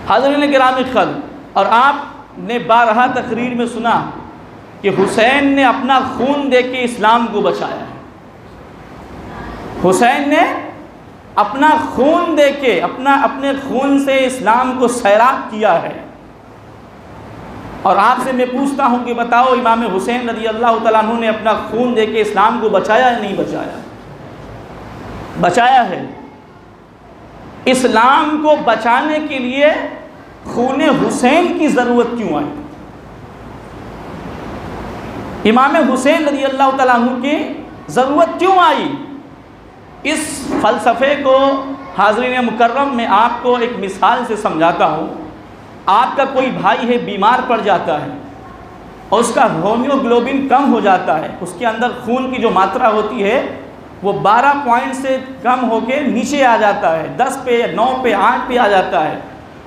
हाज़रीन गिरामी क़द्र, और आपने बारहा तकरीर में सुना कि हुसैन ने अपना खून दे के इस्लाम को बचाया है। हुसैन ने अपना खून दे के अपने खून से इस्लाम को सैराब किया है। और आपसे मैं पूछता हूँ कि बताओ, इमाम हुसैन रज़ी अल्लाह तआला अन्हु ने अपना खून दे के इस्लाम को बचाया या नहीं बचाया? बचाया है। इस्लाम को बचाने के लिए खून हुसैन की ज़रूरत क्यों आई? इमाम हुसैन रज़ी अल्लाह तआला अन्हु की ज़रूरत क्यों आई? इस फ़लसफ़े को हाज़रीन मुकर्रम में आपको एक मिसाल से समझाता हूँ। आपका कोई भाई है, बीमार पड़ जाता है और उसका हीमोग्लोबिन कम हो जाता है, उसके अंदर खून की जो मात्रा होती है वो 12 पॉइंट से कम होके नीचे आ जाता है, 10 पे, 9 पे, 8 पे आ जाता है।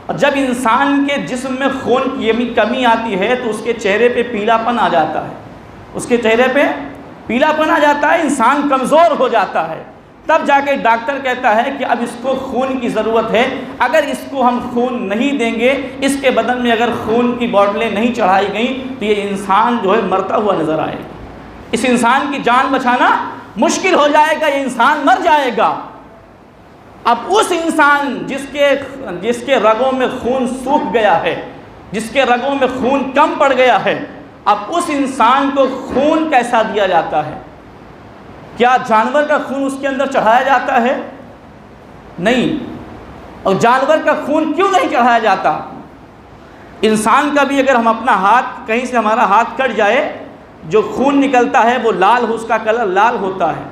और जब इंसान के जिस्म में खून की कमी आती है तो उसके चेहरे पे पीलापन आ जाता है, उसके चेहरे पे पीलापन आ जाता है, इंसान कमज़ोर हो जाता है। तब जाके डॉक्टर कहता है कि अब इसको खून की ज़रूरत है, अगर इसको हम खून नहीं देंगे, इसके बदन में अगर खून की बॉटलें नहीं चढ़ाई गई तो ये इंसान जो है मरता हुआ नज़र आएगा, इस इंसान की जान बचाना मुश्किल हो जाएगा, ये इंसान मर जाएगा। अब उस इंसान जिसके रगों में खून सूख गया है, जिसके रगों में खून कम पड़ गया है, अब उस इंसान को खून कैसा दिया जाता है? क्या जानवर का खून उसके अंदर चढ़ाया जाता है? नहीं। और जानवर का खून क्यों नहीं चढ़ाया जाता? इंसान का भी अगर हम अपना हाथ, कहीं से हमारा हाथ कट जाए, जो खून निकलता है वो लाल, उसका कलर लाल होता है।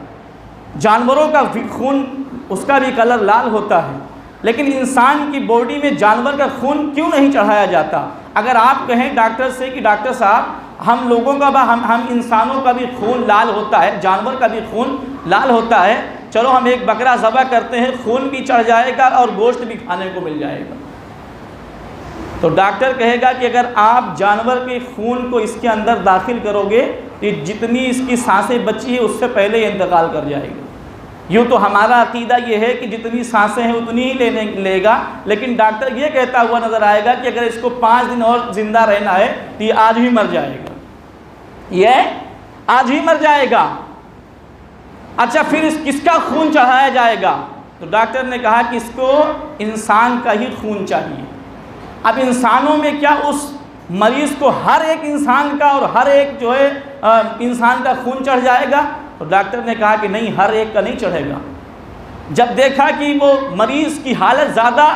जानवरों का भी खून, उसका भी कलर लाल होता है। लेकिन इंसान की बॉडी में जानवर का खून क्यों नहीं चढ़ाया जाता? अगर आप कहें डॉक्टर से कि डॉक्टर साहब हम लोगों का हम इंसानों का भी खून लाल होता है, जानवर का भी खून लाल होता है, चलो हम एक बकरा ज़बह करते हैं, खून भी चढ़ जाएगा और गोश्त भी खाने को मिल जाएगा। तो डॉक्टर कहेगा कि अगर आप जानवर के खून को इसके अंदर दाखिल करोगे तो जितनी इसकी सांसें बची है उससे पहले ये इंतकाल कर जाएगा। यूँ तो हमारा अकीदा ये है कि जितनी सांसें हैं उतनी ही लेगा, लेकिन डॉक्टर ये कहता हुआ नज़र आएगा कि अगर इसको 5 दिन और ज़िंदा रहना है तो ये आज ही मर जाएगा, ये आज ही मर जाएगा। अच्छा, फिर किसका खून चढ़ाया जाएगा? तो डॉक्टर ने कहा कि इसको इंसान का ही खून चाहिए। अब इंसानों में क्या उस मरीज़ को हर एक इंसान का और हर एक जो है इंसान का खून चढ़ जाएगा? तो डॉक्टर ने कहा कि नहीं, हर एक का नहीं चढ़ेगा। जब देखा कि वो मरीज़ की हालत ज़्यादा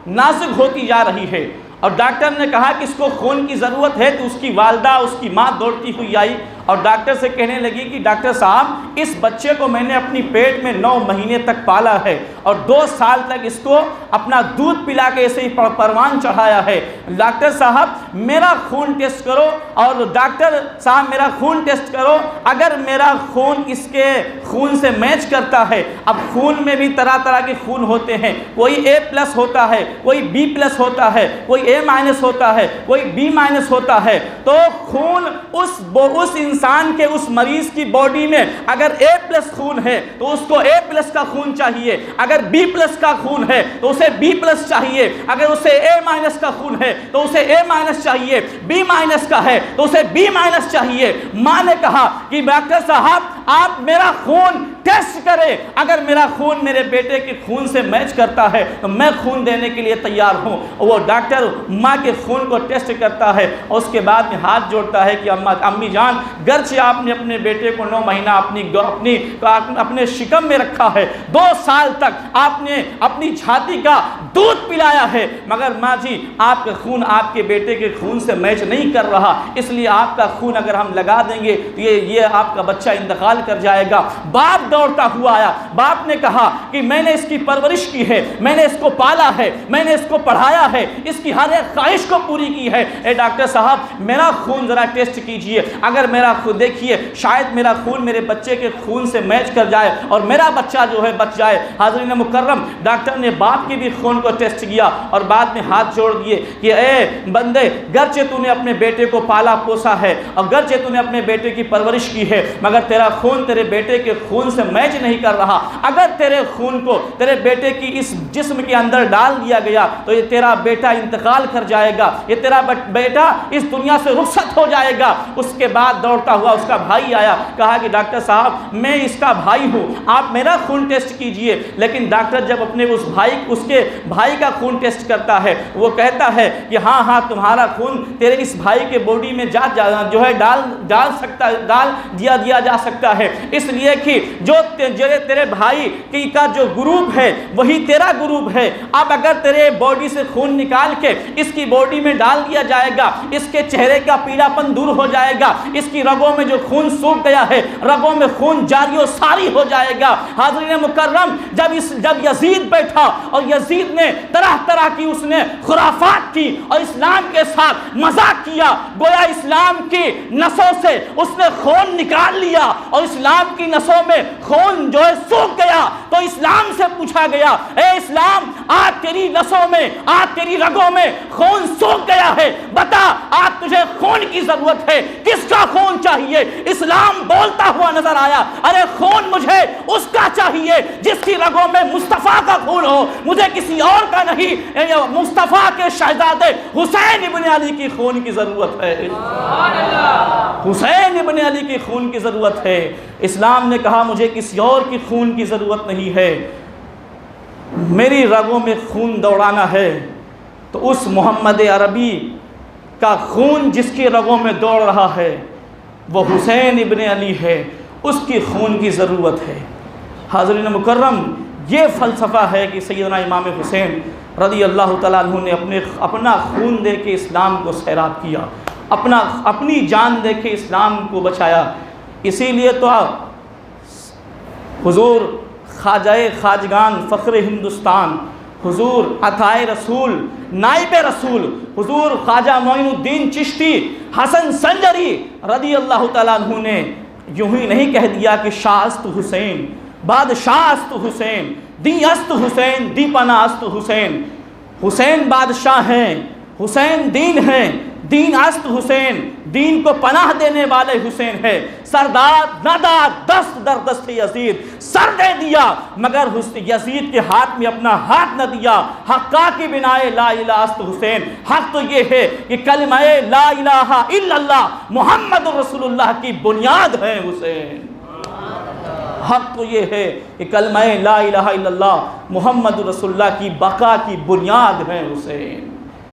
नाजुक होती जा रही है और डॉक्टर ने कहा कि इसको खून की ज़रूरत है, तो उसकी वालदा, उसकी माँ दौड़ती हुई आई और डॉक्टर से कहने लगी कि डॉक्टर साहब, इस बच्चे को मैंने अपनी पेट में 9 महीने तक पाला है और 2 साल तक इसको अपना दूध पिला के ऐसे ही परवान चढ़ाया है। डॉक्टर साहब मेरा खून टेस्ट करो, और डॉक्टर साहब मेरा खून टेस्ट करो, अगर मेरा खून इसके खून से मैच करता है। अब खून में भी तरह तरह के खून होते हैं, कोई A+ होता है, कोई B+ होता है, कोई A- होता है, कोई B- होता है। तो खून उस इंसान के, उस मरीज की बॉडी में अगर A+ खून है तो उसको A+ का खून चाहिए, अगर B+ का खून है तो उसे B+ चाहिए, अगर उसे A- का खून है तो उसे A- चाहिए, B- का है तो उसे B- चाहिए। माँ ने कहा कि डॉक्टर साहब आप मेरा खून टेस्ट करें, अगर मेरा खून मेरे बेटे के खून से मैच करता है तो मैं खून देने के लिए तैयार हूँ। वो डॉक्टर माँ के खून को टेस्ट करता है और उसके बाद में हाथ जोड़ता है कि अम्मी जान, गर्चे आपने अपने बेटे को 9 महीना अपने शिकम में रखा है, 2 साल तक आपने अपनी छाती का दूध पिलाया है, मगर माँ जी आपका खून आपके बेटे के खून से मैच नहीं कर रहा, इसलिए आपका खून अगर हम लगा देंगे तो ये आपका बच्चा इंतकाल कर जाएगा। बाप दौड़ता हुआ आया, बाप ने कहा कि मैंने इसकी परवरिश की है, मैंने इसको पाला है, मैंने इसको पढ़ाया है, इसकी हर एक ख्वाहिश को पूरी की है। ए डॉक्टर साहब मेरा खून ज़रा टेस्ट कीजिए, अगर मेरा खून देखिए, शायद मेरा खून मेरे बच्चे के खून से मैच कर जाए और मेरा बच्चा जो है बच जाए। हाज़रीन मुकर्रम, डॉक्टर ने बाप के भी खून को टेस्ट किया और बाद में हाथ जोड़ दिए कि ए बंदे, गर्चे तूने अपने बेटे को पाला पोसा है और गर्चे तूने अपने बेटे की परवरिश की है, मगर तेरा खून तेरे बेटे के खून से मैच नहीं कर रहा, अगर तेरे खून को तेरे बेटे की इस जिस्म के अंदर डाल दिया गया तो ये तेरा बेटा इंतकाल कर जाएगा, ये तेरा बेटा इस दुनिया से रुखसत हो जाएगा। उसके बाद दौड़ता हुआ उसका भाई आया, कहा कि डॉक्टर साहब मैं इसका भाई हूँ, आप मेरा खून टेस्ट कीजिए। लेकिन डॉक्टर जब अपने उसके भाई का खून टेस्ट करता है, वो कहता है कि हाँ हाँ तुम्हारा खून तेरे इस भाई के बॉडी में जो है डाल दिया जा सकता है, इसलिए कि जो तेरे भाई का जो ग्रुप है वही तेरा ग्रुप है। अब अगर तेरे बॉडी से खून निकाल के इसकी बॉडी में डाल दिया जाएगा, इसके चेहरे का पीलापन दूर हो जाएगा, इसकी रगों में जो खून सूख गया है रगों में खून जारी और सारी हो जाएगा। हाज़रीन मुकर्रम, जब यजीद बैठा और यजीद ने तरह तरह की उसने खुराफात की और इस्लाम के साथ मजाक किया, गोया इस्लाम की नसों से उसने खून निकाल लिया और इस्लाम की नसों में खून जो है सूख गया, तो इस्लाम से पूछा गया, ए इस्लाम आज तेरी नसों में, आज तेरी रगों में खून सूख गया है, बता आज तुझे खून की जरूरत है, किसका खून चाहिए? इस्लाम बोलता हुआ नजर आया, अरे खून मुझे उसका चाहिए जिसकी रगों में मुस्तफ़ा का खून हो, मुझे किसी और का नहीं, मुस्तफ़ा के शहजादे हुसैन इब्न अली की खून की जरूरत है, हुसैन इब्न अली की खून की जरूरत है। इस्लाम ने कहा मुझे किसी और की खून की जरूरत नहीं है, मेरी रगों में खून दौड़ाना है तो उस मोहम्मद अरबी का खून जिसकी रगों में दौड़ रहा है वो हुसैन इब्न अली है, उसकी खून की ज़रूरत है। हाज़रीन मुकर्रम, ये फ़लसफ़ा है कि सैयदना इमाम हुसैन रज़ी अल्लाह तआला अन्हु ने अपना खून दे के इस्लाम को सैराब किया, अपनी जान दे के इस्लाम को बचाया। इसीलिए तो हुज़ूर ख्वाजाए ख्वाजगान फ़ख्र हिंदुस्तान हुज़ूर अताए रसूल नाइब रसूल हुज़ूर ख्वाजा मोइनुद्दीन चिश्ती हसन संजरी रज़ी अल्लाह तआला अन्हु ने यूँ ही नहीं कह दिया कि शास्त हुसैन, बादशाहस्त हुसैन, दी अस्त हुसैन, दी पनास्त हुसैन। हुसैन बादशाह हैं, हुसैन दीन हैं, दीन अस्त हुसैन, दीन को पनाह देने वाले हुसैन है। सरदार नदा दस्त दर दस्त यजीद, सर दे दिया मगर यजीद के हाथ में अपना हाथ न दिया। हक्का की बिनाए ला इलाहा अस्त हुसैन, हक तो ये है कि कलिमाए ला इलाहा इल्लल्लाह मुहम्मद रसूलुल्लाह की बुनियाद है हुसैन। हक तो ये है कि कलिमाए ला इलाहा इल्लल्लाह मुहम्मद रसूलुल्लाह की बका की बुनियाद है हुसैन।